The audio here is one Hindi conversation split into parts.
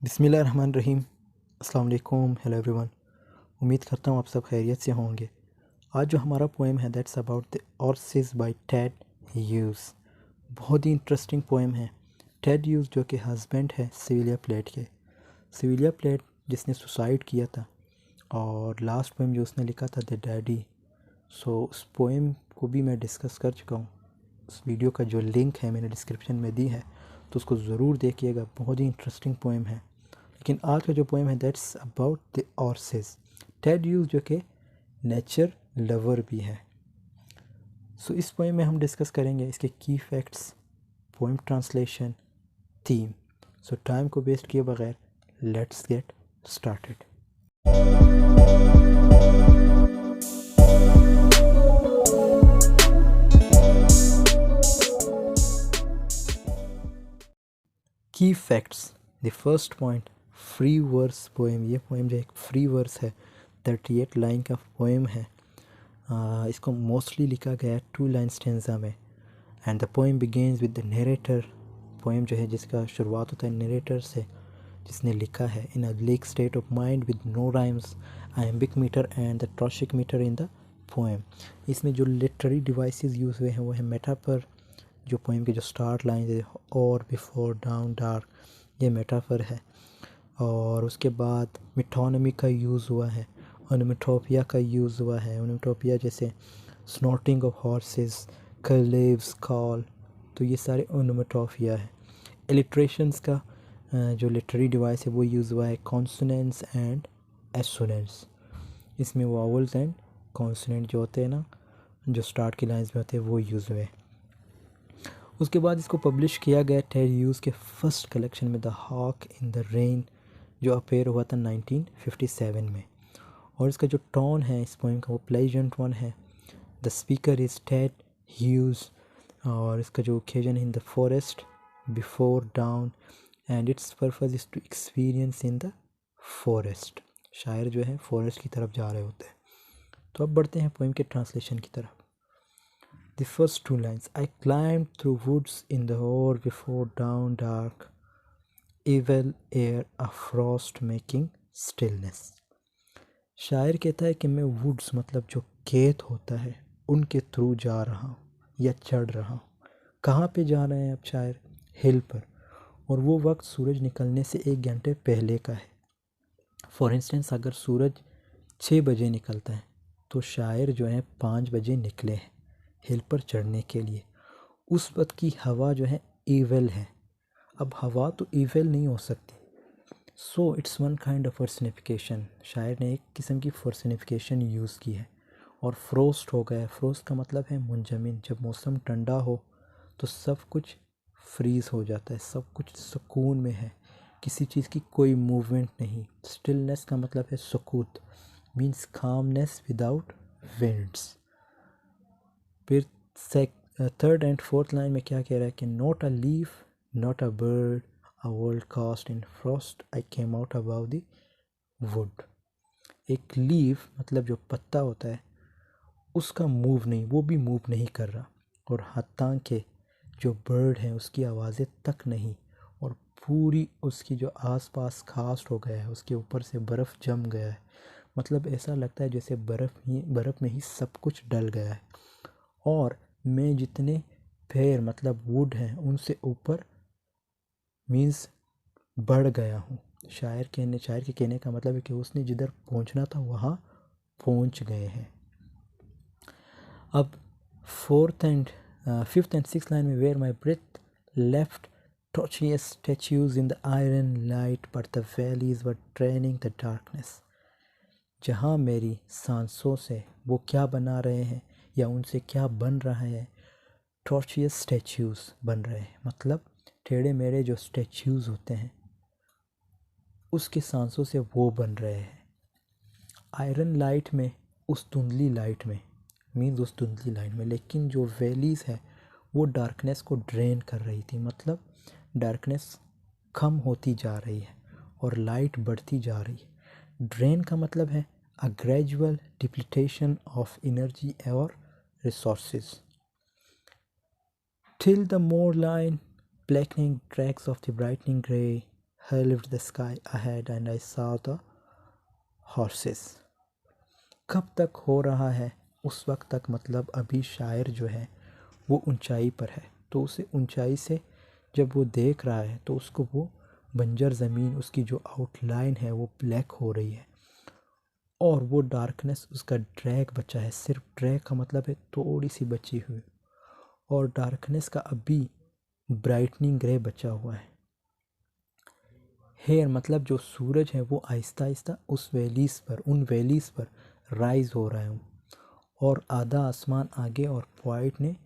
बिस्मिल्लाहिर्रहमानिर्रहीम। अस्सलाम वालेकुम। Hello everyone. उम्मीद करता हूँ आप सब खैरियत से होंगे। आज जो हमारा पोएम है that's about the horses by Ted Hughes. बहुत ही इंटरेस्टिंग पोएम है। टेड ह्यूज जो कि हस्बैंड है सिविलिया प्लेट के, सिविलिया प्लेट जिसने सुसाइड किया था, और लास्ट पोएम जो उसने लिखा था द डैडी। सो उस पोएम को भी मैं डिस्कस कर चुका हूँ। उस वीडियो का जो लिंक है मैंने डिस्क्रिप्शन में दी है, तो उसको ज़रूर देखिएगा। बहुत ही इंटरेस्टिंग पोएम है। लेकिन आज का जो पोएम है that's about the horses. Ted Hughes जो कि नेचर लवर भी है। सो इस पोएम में हम डिस्कस करेंगे इसके key facts, poem translation, theme. So time को वेस्ट किए बगैर let's get started. Key facts. The first point, free verse poem. ये पोएम जो एक फ्री वर्स है, 38 लाइन का पोएम है। इसको मोस्टली लिखा गया है 2 लाइन स्टेंजा में। And the poem begins with the narrator. Poem जो है जिसका शुरुआत होता है नरेटर से, जिसने लिखा है in a lake state of mind with no rhymes, iambic metre and the trochaic metre in the poem. इसमें जो लिटरेरी डिवाइसेस यूज़ हुए हैं वो है मेटाफर। जो पोएम के जो स्टार्ट लाइन है और बिफोर डाउन डार्क, ये मेटाफर है। और उसके बाद मिथोनमी का यूज़ हुआ है, ओनोमेटोपिया का यूज़ हुआ है। ओनोमेटोपिया जैसे स्नॉटिंग ऑफ हॉर्सेस, कलेव्स कॉल, तो ये सारे ओनोमेटोपिया है। इलिट्रेशंस का जो लिटरेरी डिवाइस है वो यूज़ हुआ है कॉन्सोनेंट्स एंड एसोनेंट्स। इसमें वावल्स एंड कॉन्सोनेंट जो होते हैं ना, जो स्टार्ट की लाइंस में होते हैं वो यूज़ हुए। उसके बाद इसको पब्लिश किया गया टेड ह्यूज के फर्स्ट कलेक्शन में The Hawk in the Rain, जो अपेयर हुआ था 1957 में। और इसका जो टोन है इस पोएम का वो प्लेजेंट वन है। The speaker is Ted Hughes, और इसका जो ओकेजन है in the forest before dawn, and its purpose is to experience in the forest. शायर जो है फॉरेस्ट की तरफ जा रहे होते हैं। तो अब बढ़ते हैं पोएम के ट्रांसलेशन की तरफ। The first 2 lines, I climbed through woods in the hour before dawn dark, evil air a frost making stillness। शायर कहता है कि मैं वुड्स मतलब जो खेत होता है उनके थ्रू जा रहा हूँ या चढ़ रहा हूँ। कहाँ पे जा रहे हैं अब शायर? हिल पर। और वो वक्त सूरज निकलने से 1 घंटे पहले का है। फॉर इंस्टेंस अगर सूरज 6 बजे निकलता है तो शायर जो है 5 बजे निकले हैं हिल पर चढ़ने के लिए। उस वक्त की हवा जो है ईविल है। अब हवा तो ईविल नहीं हो सकती, so it's one kind of personification. शायर ने एक किस्म की पर्सनिफिकेशन यूज़ की है। और फ्रोस्ट हो गया। फ्रोस्ट का मतलब है मुंजमिन। जब मौसम ठंडा हो तो सब कुछ फ्रीज़ हो जाता है, सब कुछ सुकून में है, किसी चीज़ की कोई मूवमेंट नहीं। स्टिलनेस का मतलब है सुकूत, मीन्स कामनेस विदाउट विंड्स। फिर थर्ड एंड फोर्थ लाइन में क्या कह रहा है कि not a leaf, not a bird, a world cast in frost, I came out above the wood. एक लीफ मतलब जो पत्ता होता है उसका मूव नहीं, वो भी मूव नहीं कर रहा। और हत्ता के जो बर्ड है उसकी आवाज़ें तक नहीं। और पूरी उसकी जो आसपास कास्ट हो गया है, उसके ऊपर से बर्फ़ जम गया है। मतलब ऐसा लगता है जैसे बर्फ़ में ही सब कुछ डल गया है। और मैं जितने पेड़ मतलब वुड हैं उनसे ऊपर मीन्स बढ़ गया हूँ। शायर के कहने का मतलब है कि उसने जिधर पहुँचना था वहाँ पहुँच गए हैं। अब फिफ्थ एंड सिक्स लाइन में where my breath left tortuous statues in the iron light but the valleys were draining the darkness। जहाँ मेरी सांसों से वो क्या बना रहे हैं या उनसे क्या बन रहा है, टॉर्चियस स्टैच्यूज़ बन रहे हैं। मतलब टेढ़े मेढ़े जो स्टैच्यूज़ होते हैं उसके सांसों से वो बन रहे हैं। आयरन लाइट में, उस धुंधली लाइट में, मीन्स उस धुंधली लाइट में। लेकिन जो वैलीज़ है वो डार्कनेस को ड्रेन कर रही थी। मतलब डार्कनेस कम होती जा रही है और लाइट बढ़ती जा रही है। ड्रेन का मतलब है अ ग्रेजुअल डिप्लीटेशन ऑफ एनर्जी और resources. Till the moor line, blackening tracks of the brightening grey, I lifted the sky ahead and I saw the horses. कब तक हो रहा है? उस वक्त तक मतलब अभी शायर जो है वो ऊंचाई पर है, तो उसे ऊंचाई से जब वो देख रहा है तो उसको वो बंजर ज़मीन, उसकी जो आउटलाइन है वो ब्लैक हो रही है और वो डार्कनेस उसका ड्रैग बचा है। सिर्फ ड्रैग का मतलब है थोड़ी सी बची हुई, और डार्कनेस का अभी ब्राइटनिंग ग्रे बचा हुआ है। हेयर मतलब जो सूरज है वो आहिस्ता आहिस्ता उस वैलीज़ पर, उन वैलीज़ पर राइज हो रहा है, और आधा आसमान आगे और पॉइंट ने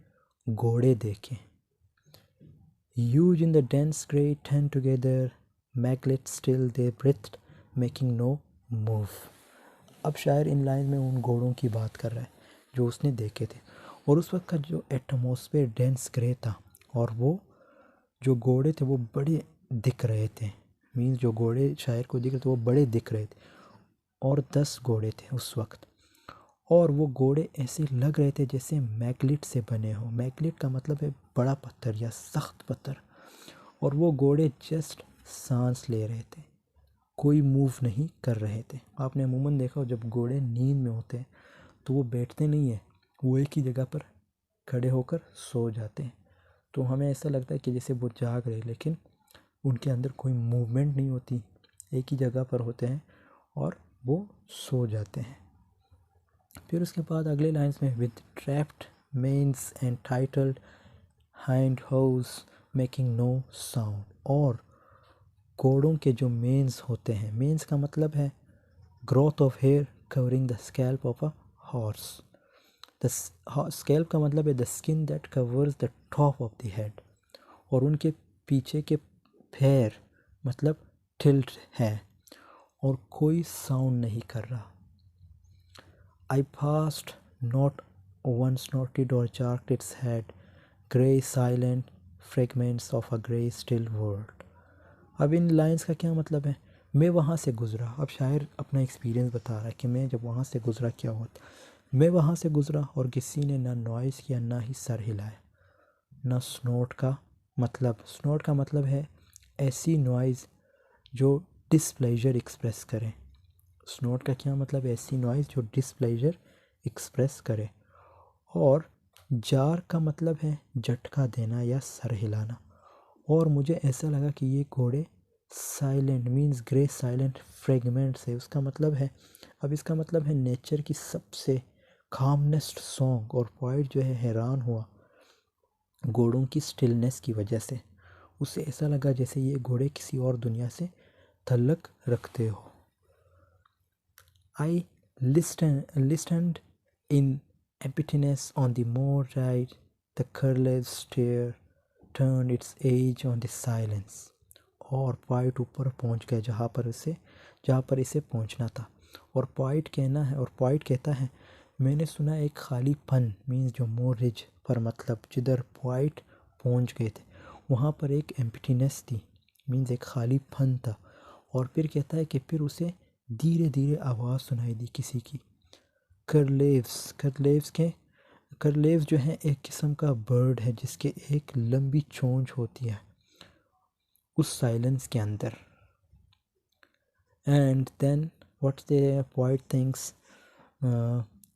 घोड़े देखे। Huge in the dense grey tent together, maglet still they breathed, making no move. अब शायर इन लाइन में उन घोड़ों की बात कर रहा है जो उसने देखे थे, और उस वक्त का जो एटमॉस्फेयर डेंस ग्रे था, और वो जो घोड़े थे वो बड़े दिख रहे थे। मीन्स जो घोड़े शायर को दिख रहे थे वो बड़े दिख रहे थे, और 10 घोड़े थे उस वक्त, और वो घोड़े ऐसे लग रहे थे जैसे मैग्लिट से बने हो। मैग्लिट का मतलब है बड़ा पत्थर या सख्त पत्थर, और वो घोड़े जस्ट सांस ले रहे थे, कोई मूव नहीं कर रहे थे। आपने अमूमन देखा हो जब घोड़े नींद में होते हैं तो वो बैठते नहीं है, वो एक ही जगह पर खड़े होकर सो जाते हैं। तो हमें ऐसा लगता है कि जैसे वो जाग रहे, लेकिन उनके अंदर कोई मूवमेंट नहीं होती, एक ही जगह पर होते हैं और वो सो जाते हैं। फिर उसके बाद अगले लाइन्स में with draped manes and tilted hind hooves making no sound, और घोड़ों के जो मेन्स होते हैं, मेन्स का मतलब है growth of hair covering the scalp of a horse. The scalp का मतलब है the skin that covers the top of the head, और उनके पीछे के पैर मतलब टिल्ट है और कोई साउंड नहीं कर रहा। I passed, not once snorted or jerked its head, grey silent fragments of a grey still world. अब इन लाइंस का क्या मतलब है? मैं वहाँ से गुज़रा। अब शायर अपना एक्सपीरियंस बता रहा है कि मैं जब वहाँ से गुज़रा क्या हुआ था। मैं वहाँ से गुज़रा और किसी ने ना नॉइज़ किया ना ही सर हिलाया। ना स्नोट का मतलब है ऐसी नॉइज़ जो डिसप्लेजर एक्सप्रेस करे। स्नोट का क्या मतलब? ऐसी नॉइज़ जो डिसप्लेजर एक्सप्रेस करे। और जार का मतलब है झटका देना या सर हिलाना। और मुझे ऐसा लगा कि ये घोड़े silent means grey silent fragments है। उसका मतलब है, अब इसका मतलब है नेचर की सबसे कामनेस्ट सॉन्ग। और पॉइट जो है हैरान हुआ घोड़ों की स्टिलनेस की वजह से। उसे ऐसा लगा जैसे ये घोड़े किसी और दुनिया से तल्लक रखते हो। I listened in emptiness on the moor ride. The curlew stare turned its edge on the silence. और पॉइंट ऊपर पहुंच गया जहाँ पर इसे पहुंचना था। और पॉइंट कहता है मैंने सुना एक खाली पन मीन्स जो मोर रिज पर मतलब जिधर पॉइंट पहुंच गए थे वहाँ पर एक एम्प्टीनेस थी मीन्स एक खाली पन था। और फिर कहता है कि फिर उसे धीरे धीरे आवाज़ सुनाई दी किसी की। करलेव्स जो है एक किस्म का बर्ड है जिसके एक लंबी चोंच होती है उस साइलेंस के अंदर। And then what the point thinks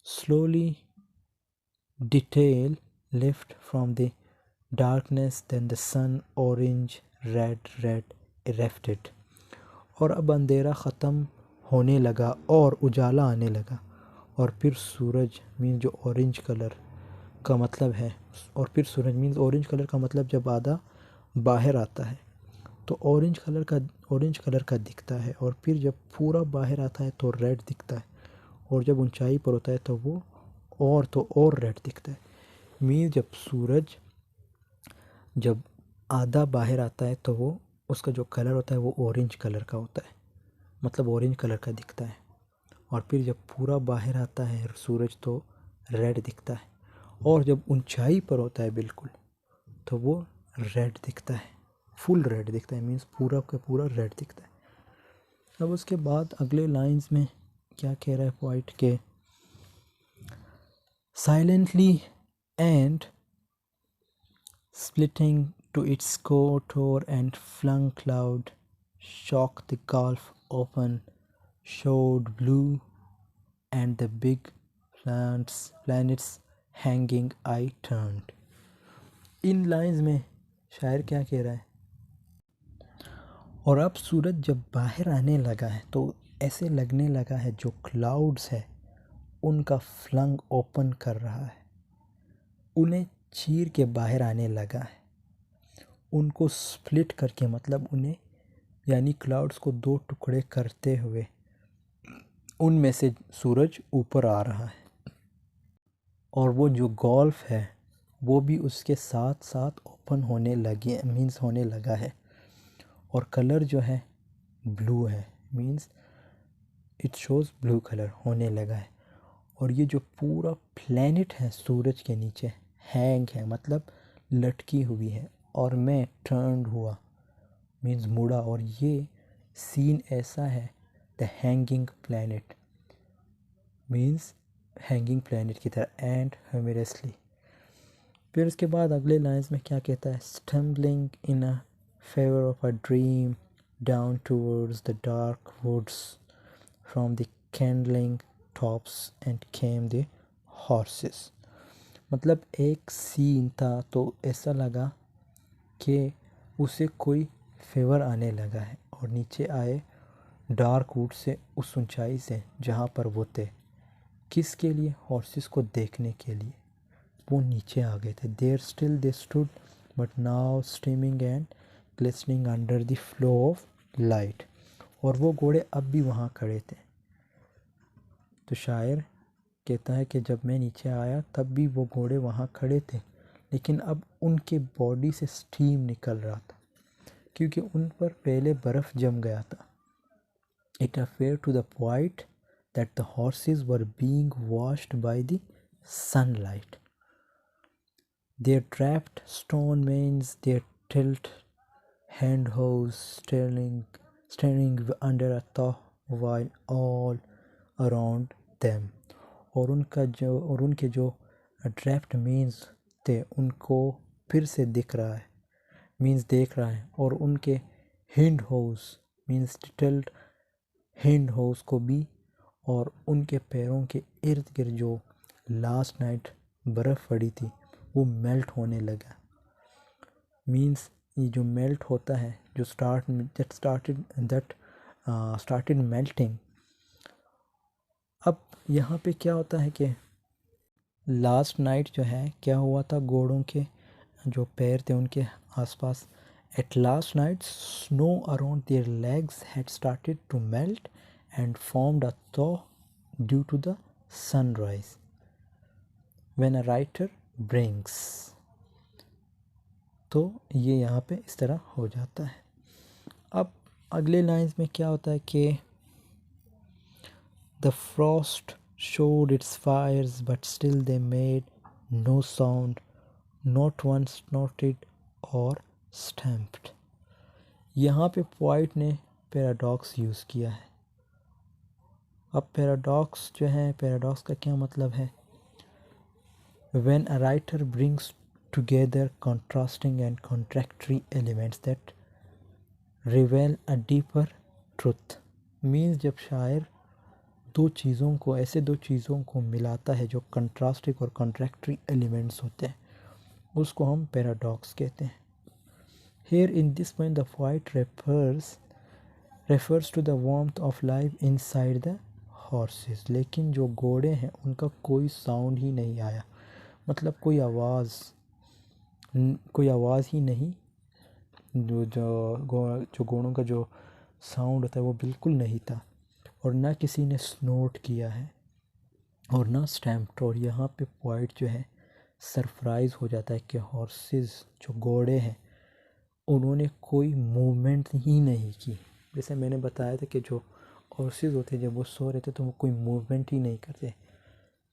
slowly detail lift from the darkness then the sun orange red erupted. और अब अंधेरा ख़त्म होने लगा और उजाला आने लगा, और फिर सूरज मीन जो ऑरेंज कलर का मतलब है, और फिर सूरज मीन्स ऑरेंज कलर का मतलब जब आधा बाहर आता है तो ऑरेंज कलर का दिखता है, और फिर जब पूरा बाहर आता है तो रेड दिखता है, और जब ऊंचाई पर होता है तो वो और रेड दिखता है। मीन्स जब सूरज जब आधा बाहर आता है तो वो उसका जो कलर होता है वो ऑरेंज कलर का होता है, मतलब ऑरेंज कलर का दिखता है। और फिर जब पूरा बाहर आता है सूरज तो रेड दिखता है, और जब ऊंचाई पर होता है बिल्कुल तो वो रेड दिखता है, फुल रेड दिखता है मीन्स पूरा का पूरा रेड दिखता है। अब उसके बाद अगले लाइंस में क्या कह रहा है पॉइंट के silently and splitting to its core and flung cloud shocked the gulf open, showed blue and the big planets hanging. I turned. In lines में शायर क्या कह रहा है? और अब सूरज जब बाहर आने लगा है तो ऐसे लगने लगा है जो क्लाउड्स है उनका फ्लंग ओपन कर रहा है, उन्हें चीर के बाहर आने लगा है, उनको स्प्लिट करके, मतलब उन्हें यानी क्लाउड्स को दो टुकड़े करते हुए उनमें से सूरज ऊपर आ रहा है। और वो जो गल्फ है वो भी उसके साथ साथ ओपन होने लगे, मीन्स होने लगा है। और कलर जो है ब्लू है, means it shows blue colour होने लगा है। और ये जो पूरा प्लेनेट है सूरज के नीचे हैंग है, मतलब लटकी हुई है। और मैं टर्न हुआ, मीन्स मुड़ा। और ये सीन ऐसा है, the hanging planet, means hanging planet की तरह, एंड ह्यूमरसली। फिर उसके बाद अगले लाइन्स में क्या कहता है? Stumbling in a fever of a dream down towards the dark woods from the kindling tops and came the horses. मतलब एक सीन था तो ऐसा लगा कि उसे कोई फेवर आने लगा है और नीचे आए डार्क वुड से, उस ऊंचाई से जहाँ पर वो थे। किसके लिए? हॉर्सेस को देखने के लिए वो नीचे आ गए थे। There still they stood but now streaming and glistening under the flow of light. और वो घोड़े अब भी वहाँ खड़े थे। तो शायर कहता है कि जब मैं नीचे आया तब भी वो घोड़े वहाँ खड़े थे, लेकिन अब उनके बॉडी से स्टीम निकल रहा था क्योंकि उन पर पहले बर्फ़ जम गया था। It appeared to the poet that the horses were being washed by the sunlight. Their draped stone manes, their tilt hand hoes standing under a thaw while all around them. और उनके जो ड्रैफ्ट मीन्स थे उनको फिर से दिख रहा है, मीन्स देख रहा है। और उनके हिंड होस मीन्स टिल्ट हिंड होस को भी, और उनके पैरों के इर्द गिर्द जो लास्ट नाइट बर्फ़ पड़ी थी वो मेल्ट होने लगा। मीन्स ये जो मेल्ट होता है, जो स्टार्टेड मेल्टिंग। अब यहाँ पे क्या होता है कि लास्ट नाइट जो है क्या हुआ था, घोड़ों के जो पैर थे उनके आसपास, at last night snow around their legs had started to melt and formed a thaw due to the sunrise when a writer brings। तो ये यहाँ पे इस तरह हो जाता है। अब अगले लाइंस में क्या होता है कि the frost showed its fires but still they made no sound, not one snorted or stamped। यहाँ पे पोइट ने पैराडॉक्स यूज़ किया है। अब पैराडॉक्स जो है, पैराडॉक्स का क्या मतलब है? When a writer brings together contrasting and contradictory elements that reveal a deeper truth, means जब शायर ऐसे दो चीज़ों को मिलाता है जो कंट्रास्टिंग और कॉन्ट्रैक्टरी एलिमेंट्स होते हैं, उसको हम पैराडॉक्स कहते हैं। Here in this point the poet refers to the warmth of life inside the horses. लेकिन जो घोड़े हैं उनका कोई साउंड ही नहीं आया, मतलब कोई आवाज़ ही नहीं। जो घोड़ों का जो साउंड होता है वो बिल्कुल नहीं था, और ना किसी ने स्नोट किया है और ना स्टैम्प्ड। और यहाँ पे पॉइंट जो है सरप्राइज़ हो जाता है कि हॉर्सेस जो घोड़े हैं उन्होंने कोई मूवमेंट ही नहीं की। जैसे मैंने बताया था कि जो हॉर्सेस होते जब वो सो रहे थे तो वो कोई मूवमेंट ही नहीं करते,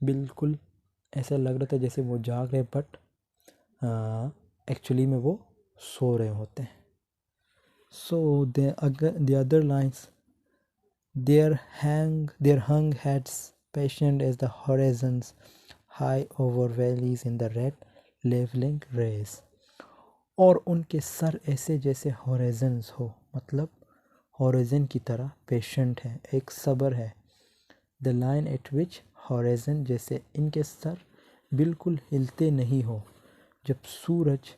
बिल्कुल ऐसा लग रहा था जैसे वो जाग रहे, बट एक्चुअली में वो सो रहे होते हैं। So the other lines, their hung heads patient as the horizons high over valleys in the red leveling rays। और उनके सर ऐसे जैसे हॉरिजन्स हो, मतलब हॉरिज़न की तरह पेशेंट है, एक सब्र है। The line at which horizon, जैसे इनके सर बिल्कुल हिलते नहीं हो जब सूरज।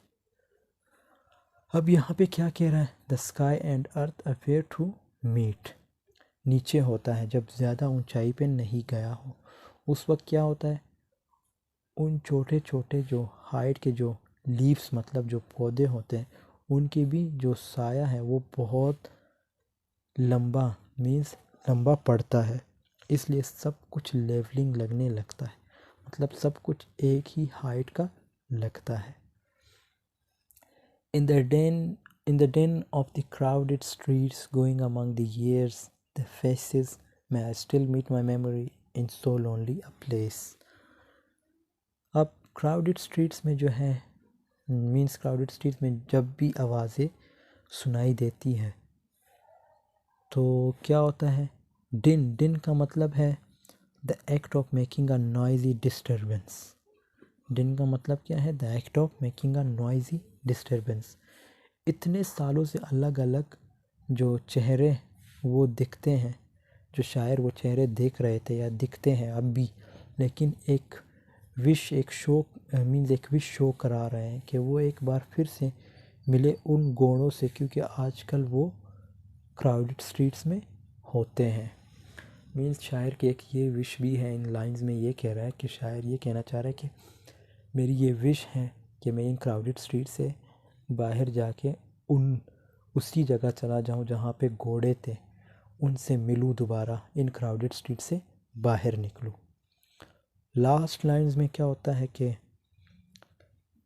अब यहाँ पे क्या कह रहा है? The sky and earth appear to meet, नीचे होता है जब ज़्यादा ऊंचाई पे नहीं गया हो, उस वक्त क्या होता है? उन छोटे छोटे जो हाइट के जो लीव्स मतलब जो पौधे होते हैं उनकी भी जो साया है वो बहुत लंबा मीन्स लंबा पड़ता है, इसलिए सब कुछ लेवलिंग लगने लगता है, मतलब सब कुछ एक ही हाइट का लगता है। In the den of the crowded streets going among the years, the faces, may I still meet my memory in so lonely a place। अब क्राउडेड स्ट्रीट्स में जो है मीन्स क्राउडेड स्ट्रीट्स में जब भी आवाज़ें सुनाई देती है तो क्या होता है? दिन का मतलब है the act of making a noisy disturbance. दिन का मतलब क्या है? The act of making a noisy disturbance. इतने सालों से अलग अलग जो चेहरे वो दिखते हैं, जो शायर वो चेहरे देख रहे थे या दिखते हैं अब भी, लेकिन एक विश शो करा रहे हैं कि वो एक बार फिर से मिले उन गोड़ों से, क्योंकि आजकल वो क्राउडेड स्ट्रीट्स में होते हैं। मीन्स शायर की एक ये विश भी है, इन लाइंस में ये कह रहा है कि शायर ये कहना चाह रहा है कि मेरी ये विश है कि मैं इन क्राउडेड स्ट्रीट से बाहर जाके उसी जगह चला जाऊं जहाँ पे घोड़े थे, उनसे मिलूं दोबारा, इन क्राउडेड स्ट्रीट से बाहर निकलूं। लास्ट लाइंस में क्या होता है कि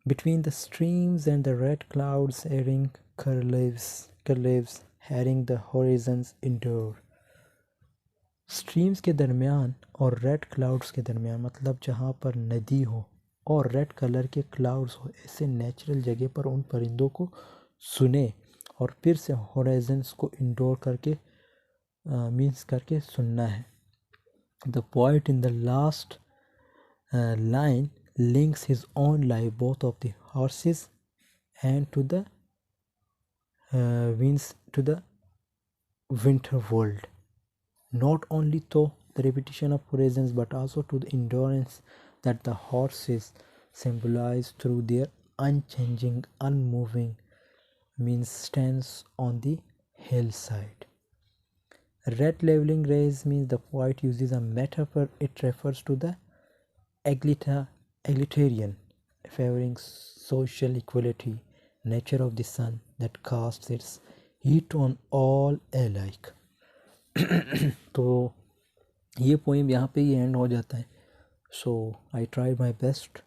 between the streams and the red clouds hearing curlives hearing the horizons endure. Streams के दरमियान और रेड क्लाउड्स के दरमियान, मतलब जहाँ पर नदी हो और रेड कलर के क्लाउड्स हो, ऐसे नेचुरल जगह पर उन परिंदों को सुने और फिर से होराइजन्स को इंडोर करके मीन्स करके सुनना है। The poet in the last line links his own life both of the horses and to the winds to the winter world, not only to the repetition of horizons but also to the endurance that the horses symbolize through their unchanging, unmoving means stance on the hillside. Red leveling rays means the poet uses a metaphor. It refers to the egalitarian, favoring social equality, nature of the sun that casts its heat on all alike। तो ये पोइम यहाँ पे ही एंड हो जाता है। So I try my best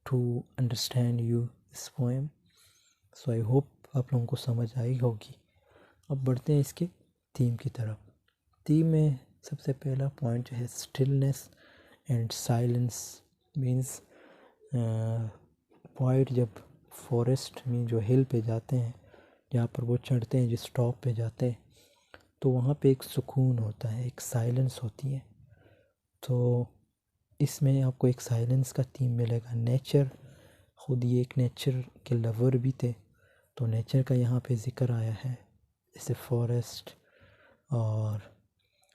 to understand you this poem. So I hope आप लोगों को समझ आई होगी। अब बढ़ते हैं इसके थीम की तरफ। थीम में सबसे पहला पॉइंट जो है stillness and silence. Means point जब फॉरेस्ट में जो हिल पे जाते हैं, जहाँ पर वो चढ़ते हैं, जिस टॉप पे जाते हैं, तो वहाँ पे एक सुकून होता है, एक साइलेंस होती है। तो इसमें आपको एक साइलेंस का थीम मिलेगा। नेचर, खुद ये एक नेचर के लवर भी थे, तो नेचर का यहाँ पे ज़िक्र आया है, जैसे फॉरेस्ट। और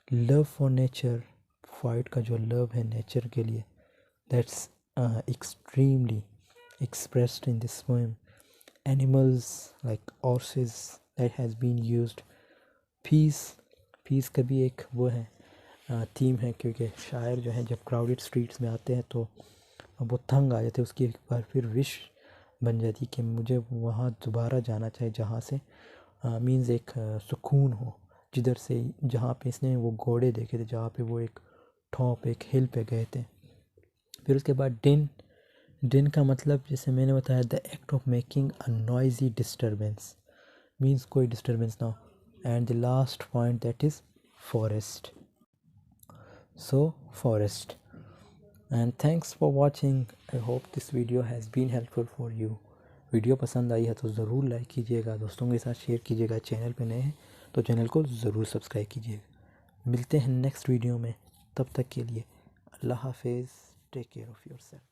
लव फॉर नेचर, फाइट का जो लव है नेचर के लिए, that's extremely expressed in this poem. Animals like horses that has been used. Peace का भी एक वो है थीम है, क्योंकि शायर जो है जब क्राउडेड स्ट्रीट्स में आते हैं तो वो तंग आ जाते हैं, उसकी एक बार फिर विश बन जाती कि मुझे वहाँ दोबारा जाना चाहिए जहाँ से मीन्स एक सुकून हो, जिधर से जहाँ पे इसने वो घोड़े देखे थे, जहाँ पे वो एक टॉप एक हिल पे गए थे। फिर उसके बाद दिन का मतलब जैसे मैंने बताया the act of making a noisy disturbance, means कोई डिस्टर्बेंस ना हो। And the last point that is forest. So forest. And thanks for watching. I hope this video has been helpful for you. Video पसंद आई है तो ज़रूर लाइक कीजिएगा, दोस्तों के साथ शेयर कीजिएगा। चैनल पे नए हैं तो चैनल को ज़रूर सब्सक्राइब कीजिएगा। मिलते हैं नेक्स्ट वीडियो में, तब तक के लिए अल्लाह हाफिज़। Take care of yourself.